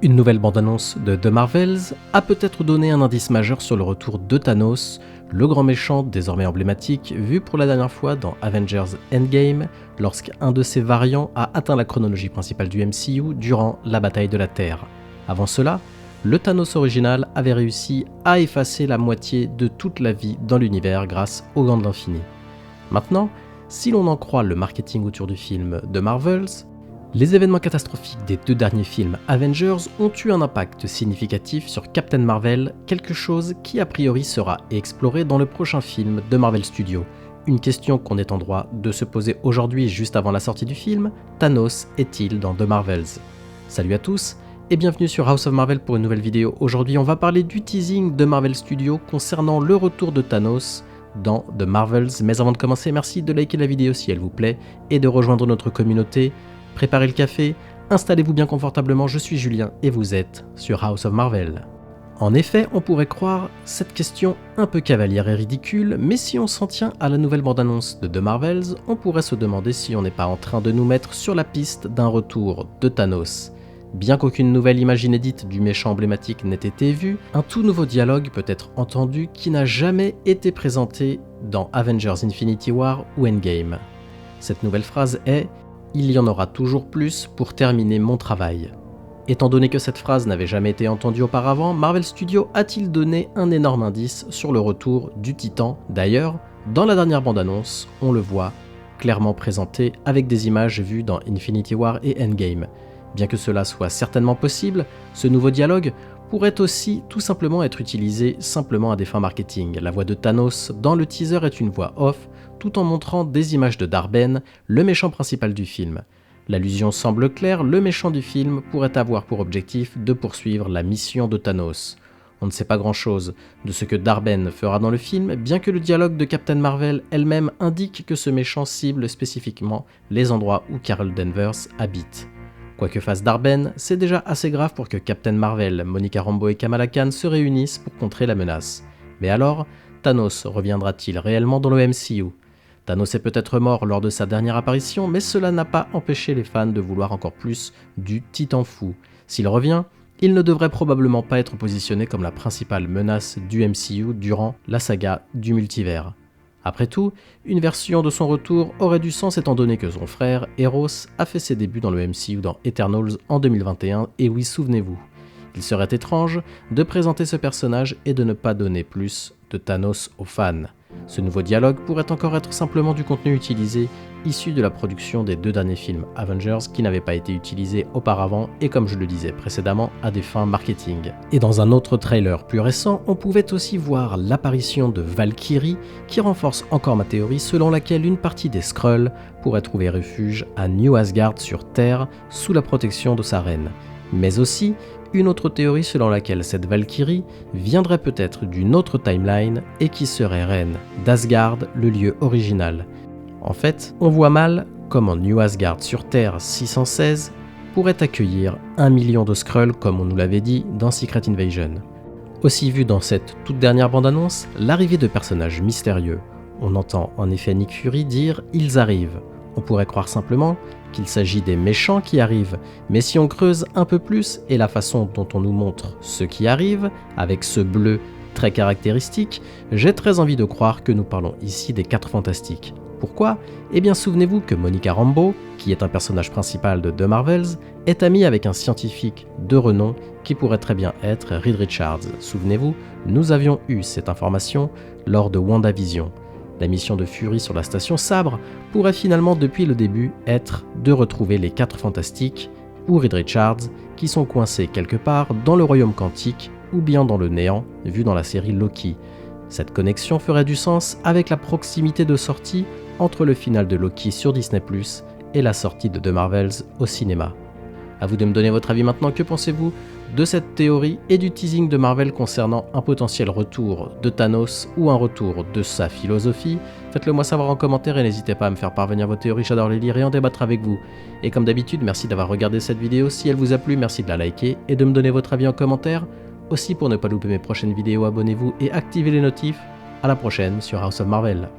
Une nouvelle bande-annonce de The Marvels a peut-être donné un indice majeur sur le retour de Thanos, le grand méchant désormais emblématique vu pour la dernière fois dans Avengers Endgame lorsqu'un de ses variants a atteint la chronologie principale du MCU durant la bataille de la Terre. Avant cela, le Thanos original avait réussi à effacer la moitié de toute la vie dans l'univers grâce au Gant de l'Infini. Maintenant, si l'on en croit le marketing autour du film The Marvels, les événements catastrophiques des deux derniers films Avengers ont eu un impact significatif sur Captain Marvel, quelque chose qui a priori sera exploré dans le prochain film de Marvel Studios. Une question qu'on est en droit de se poser aujourd'hui juste avant la sortie du film, Thanos est-il dans The Marvels? Salut à tous et bienvenue sur House of Marvel pour une nouvelle vidéo. Aujourd'hui on va parler du teasing de Marvel Studios concernant le retour de Thanos dans The Marvels. Mais avant de commencer, merci de liker la vidéo si elle vous plaît et de rejoindre notre communauté. Préparez le café, installez-vous bien confortablement, je suis Julien et vous êtes sur House of Marvel. En effet, on pourrait croire cette question un peu cavalière et ridicule, mais si on s'en tient à la nouvelle bande-annonce de The Marvels, on pourrait se demander si on n'est pas en train de nous mettre sur la piste d'un retour de Thanos. Bien qu'aucune nouvelle image inédite du méchant emblématique n'ait été vue, un tout nouveau dialogue peut être entendu qui n'a jamais été présenté dans Avengers Infinity War ou Endgame. Cette nouvelle phrase est « Il y en aura toujours plus pour terminer mon travail ». Étant donné que cette phrase n'avait jamais été entendue auparavant, Marvel Studios a-t-il donné un énorme indice sur le retour du Titan? D'ailleurs, dans la dernière bande-annonce, on le voit clairement présenté avec des images vues dans Infinity War et Endgame. Bien que cela soit certainement possible, ce nouveau dialogue pourrait aussi tout simplement être utilisé simplement à des fins marketing. La voix de Thanos dans le teaser est une voix off, tout en montrant des images de Dar-Benn, le méchant principal du film. L'allusion semble claire, le méchant du film pourrait avoir pour objectif de poursuivre la mission de Thanos. On ne sait pas grand-chose de ce que Dar-Benn fera dans le film, bien que le dialogue de Captain Marvel elle-même indique que ce méchant cible spécifiquement les endroits où Carol Danvers habite. Quoi que fasse Dar-Benn, c'est déjà assez grave pour que Captain Marvel, Monica Rambeau et Kamala Khan se réunissent pour contrer la menace. Mais alors, Thanos reviendra-t-il réellement dans le MCU? Thanos est peut-être mort lors de sa dernière apparition, mais cela n'a pas empêché les fans de vouloir encore plus du Titan fou. S'il revient, il ne devrait probablement pas être positionné comme la principale menace du MCU durant la saga du multivers. Après tout, une version de son retour aurait du sens étant donné que son frère, Eros, a fait ses débuts dans le MCU dans Eternals en 2021, et oui, souvenez-vous. Il serait étrange de présenter ce personnage et de ne pas donner plus de Thanos aux fans. Ce nouveau dialogue pourrait encore être simplement du contenu utilisé, issu de la production des deux derniers films Avengers qui n'avaient pas été utilisés auparavant et comme je le disais précédemment à des fins marketing. Et dans un autre trailer plus récent, on pouvait aussi voir l'apparition de Valkyrie qui renforce encore ma théorie selon laquelle une partie des Skrulls pourrait trouver refuge à New Asgard sur Terre sous la protection de sa reine. Mais aussi une autre théorie selon laquelle cette Valkyrie viendrait peut-être d'une autre timeline et qui serait reine d'Asgard, le lieu original. En fait, on voit mal comment New Asgard sur Terre 616 pourrait accueillir 1 million de Skrulls comme on nous l'avait dit dans Secret Invasion. Aussi vu dans cette toute dernière bande-annonce, l'arrivée de personnages mystérieux. On entend en effet Nick Fury dire « ils arrivent ». On pourrait croire simplement qu'il s'agit des méchants qui arrivent, mais si on creuse un peu plus et la façon dont on nous montre ceux qui arrivent, avec ce bleu très caractéristique, j'ai très envie de croire que nous parlons ici des 4 Fantastiques. Pourquoi? Eh bien souvenez-vous que Monica Rambeau, qui est un personnage principal de The Marvels, est amie avec un scientifique de renom qui pourrait très bien être Reed Richards. Souvenez-vous, nous avions eu cette information lors de WandaVision. La mission de Fury sur la station Sabre pourrait finalement depuis le début être de retrouver les 4 Fantastiques ou Reed Richards qui sont coincés quelque part dans le royaume quantique ou bien dans le néant vu dans la série Loki. Cette connexion ferait du sens avec la proximité de sortie entre le final de Loki sur Disney+ et la sortie de The Marvels au cinéma. A vous de me donner votre avis maintenant, que pensez-vous de cette théorie et du teasing de Marvel concernant un potentiel retour de Thanos ou un retour de sa philosophie? Faites-le moi savoir en commentaire et n'hésitez pas à me faire parvenir vos théories, j'adore les lire et en débattre avec vous. Et comme d'habitude, merci d'avoir regardé cette vidéo, si elle vous a plu, merci de la liker et de me donner votre avis en commentaire. Aussi pour ne pas louper mes prochaines vidéos, abonnez-vous et activez les notifs. À la prochaine sur House of Marvel.